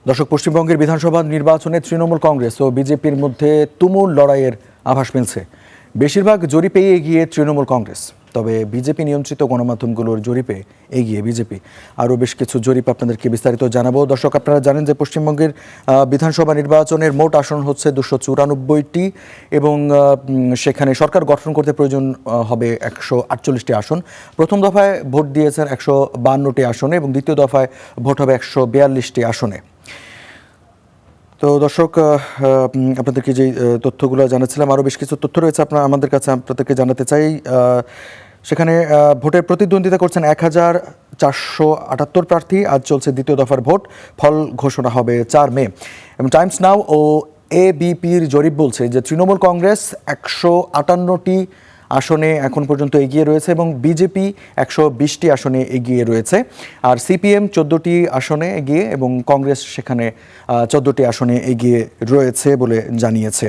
দর্শক, পশ্চিমবঙ্গের বিধানসভা নির্বাচনে তৃণমূল কংগ্রেস ও বিজেপির মধ্যে তুমুল লড়াইয়ের আভাস মিলছে। বেশিরভাগ জরিপে এগিয়ে তৃণমূল কংগ্রেস, তবে বিজেপি নিয়ন্ত্রিত গণমাধ্যমগুলোর জরিপে এগিয়ে বিজেপি। আরও বেশ কিছু জরিপ আপনাদেরকে বিস্তারিত জানাবো। দর্শক, আপনারা জানেন যে পশ্চিমবঙ্গের বিধানসভা নির্বাচনের মোট আসন হচ্ছে 294টি এবং সেখানে সরকার গঠন করতে প্রয়োজন হবে 148টি আসন। প্রথম দফায় ভোট দিয়েছেন 152টি আসনে এবং দ্বিতীয় দফায় ভোট হবে 142টি আসনে। তো দর্শক, আপনাদেরকে যে তথ্যগুলো জানাচ্ছিলাম, আরও বেশ কিছু তথ্য রয়েছে আমাদের কাছে, আপনাদেরকে জানাতে চাই। সেখানে ভোটের প্রতিদ্বন্দ্বিতা করছেন 1478 প্রার্থী। আজ চলছে দ্বিতীয় দফার ভোট, ফল ঘোষণা হবে 4 মে। এবং টাইমস নাও ও এবিপির জরিপ বলছে যে তৃণমূল কংগ্রেস 158টি আসনে এখন পর্যন্ত এগিয়ে রয়েছে এবং বিজেপি 120টি আসনে এগিয়ে রয়েছে, আর সিপিএম 14টি আসনে এগিয়ে এবং কংগ্রেস সেখানে 14টি আসনে এগিয়ে রয়েছে বলে জানিয়েছে।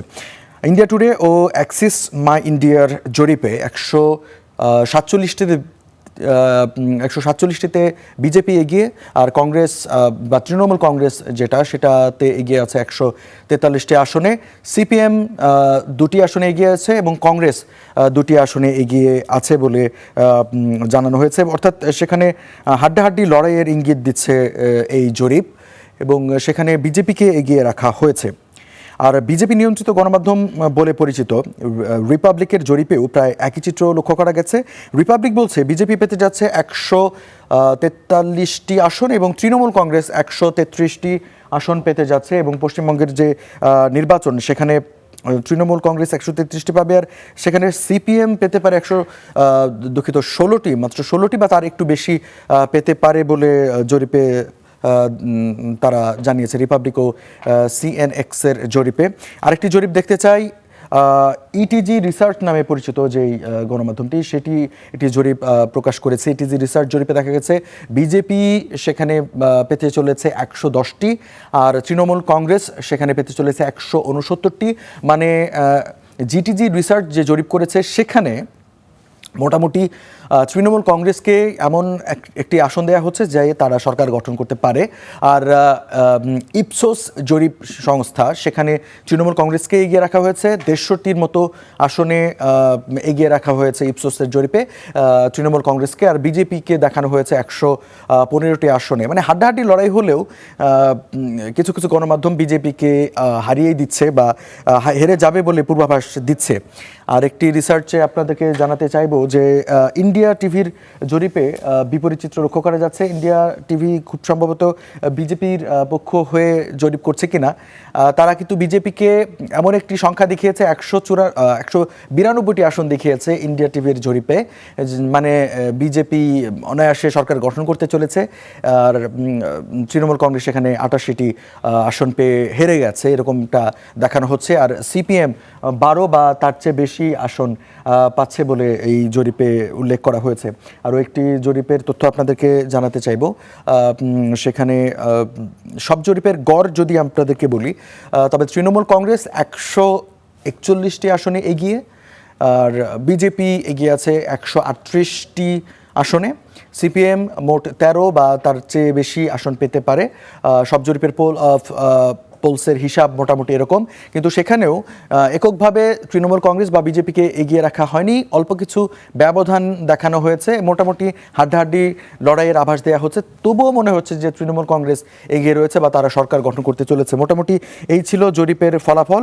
ইন্ডিয়া টুডে ও অ্যাক্সিস মাই ইন্ডিয়ার জরিপে 147টিতে বিজেপি এগিয়ে, আর কংগ্রেস বা তৃণমূল কংগ্রেস সেটাতে এগিয়ে আছে 143টি আসনে। সিপিএম 2টি আসনে এগিয়ে আছে এবং কংগ্রেস 2টি আসনে এগিয়ে আছে বলে জানানো হয়েছে। অর্থাৎ সেখানে হাড্ডাহাড্ডি লড়াইয়ের ইঙ্গিত দিচ্ছে এই জরিপ এবং সেখানে বিজেপিকে এগিয়ে রাখা হয়েছে। আর বিজেপি নিয়ন্ত্রিত গণমাধ্যম বলে পরিচিত রিপাবলিকের জরিপেও প্রায় একই চিত্র লক্ষ্য করা গেছে। রিপাবলিক বলছে বিজেপি পেতে যাচ্ছে 143টি আসন এবং তৃণমূল কংগ্রেস 133টি আসন পেতে যাচ্ছে। এবং পশ্চিমবঙ্গের যে নির্বাচন, সেখানে তৃণমূল কংগ্রেস 133টি পাবে, আর সেখানে সিপিএম পেতে পারে 16টি, মাত্র 16টি বা তার একটু বেশি পেতে পারে বলে জরিপে তারা জানিয়েছে, রিপাবলিক ও সিএনএক্সের জরিপে। আরেকটি জরিপ দেখতে চাই, ইটিজি রিসার্চ নামে পরিচিত যেই গণমাধ্যমটি, এটি জরিপ প্রকাশ করেছে। ইটিজি রিসার্চ জরিপে দেখা গেছে বিজেপি সেখানে পেতে চলেছে 110টি, আর তৃণমূল কংগ্রেস সেখানে পেতে চলেছে 169টি। মানে জিটিজি রিসার্চ যে জরিপ করেছে সেখানে মোটামুটি তৃণমূল কংগ্রেসকে এমন একটি আসন দেওয়া হচ্ছে যে তারা সরকার গঠন করতে পারে। আর ইপসোস জরিপ সংস্থা, সেখানে তৃণমূল কংগ্রেসকে এগিয়ে রাখা হয়েছে 150টির মতো আসনে এগিয়ে রাখা হয়েছে ইপসোসের জরিপে তৃণমূল কংগ্রেসকে, আর বিজেপিকে দেখানো হয়েছে 115টি আসনে। মানে হাড্ডাহাড্ডি লড়াই হলেও কিছু কিছু গণমাধ্যম বিজেপিকে হারিয়েই দিচ্ছে বা হেরে যাবে বলে পূর্বাভাস দিচ্ছে। আর একটি রিসার্চে আপনাদেরকে জানাতে চাইবো যে ইন্ডিয়া টিভির জরিপে বিপরীত চিত্র লক্ষ্য করা যাচ্ছে। ইন্ডিয়া টিভি খুব সম্ভবত বিজেপির পক্ষ হয়ে জরিপ করছে কিনা, তারা কিন্তু বিজেপিকে এমন একটি সংখ্যা দেখিয়েছে, 192টি আসন দেখিয়েছে ইন্ডিয়া টিভির জরিপে। মানে বিজেপি অনায়াসে সরকার গঠন করতে চলেছে, আর তৃণমূল কংগ্রেস সেখানে 88টি আসন পেয়ে হেরে গেছে, এরকমটা দেখানো হচ্ছে। আর সিপিএম 12 বা তার চেয়ে বেশি আসন পাচ্ছে বলে এই জরিপে উল্লেখ করা হয়েছে। আরও একটি জরিপের তথ্য আপনাদেরকে জানাতে চাইব। সেখানে সব জরিপের গড় যদি আপনাদেরকে বলি, তবে তৃণমূল কংগ্রেস 141টি আসনে এগিয়ে, আর বিজেপি এগিয়ে আছে 138টি আসনে। সিপিএম মোট 13 বা তার চেয়ে বেশি আসন পেতে পারে। সব জরিপের পোলসের হিসাব মোটামুটি এরকম, কিন্তু সেখানেও এককভাবে তৃণমূল কংগ্রেস বা বিজেপিকে এগিয়ে রাখা হয়নি, অল্প কিছু ব্যবধান দেখানো হয়েছে। মোটামুটি হাড্ডাহাড্ডি লড়াইয়ের আভাস দেওয়া হচ্ছে, তবুও মনে হচ্ছে যে তৃণমূল কংগ্রেস এগিয়ে রয়েছে বা তারা সরকার গঠন করতে চলেছে। মোটামুটি এই ছিল জরিপের ফলাফল।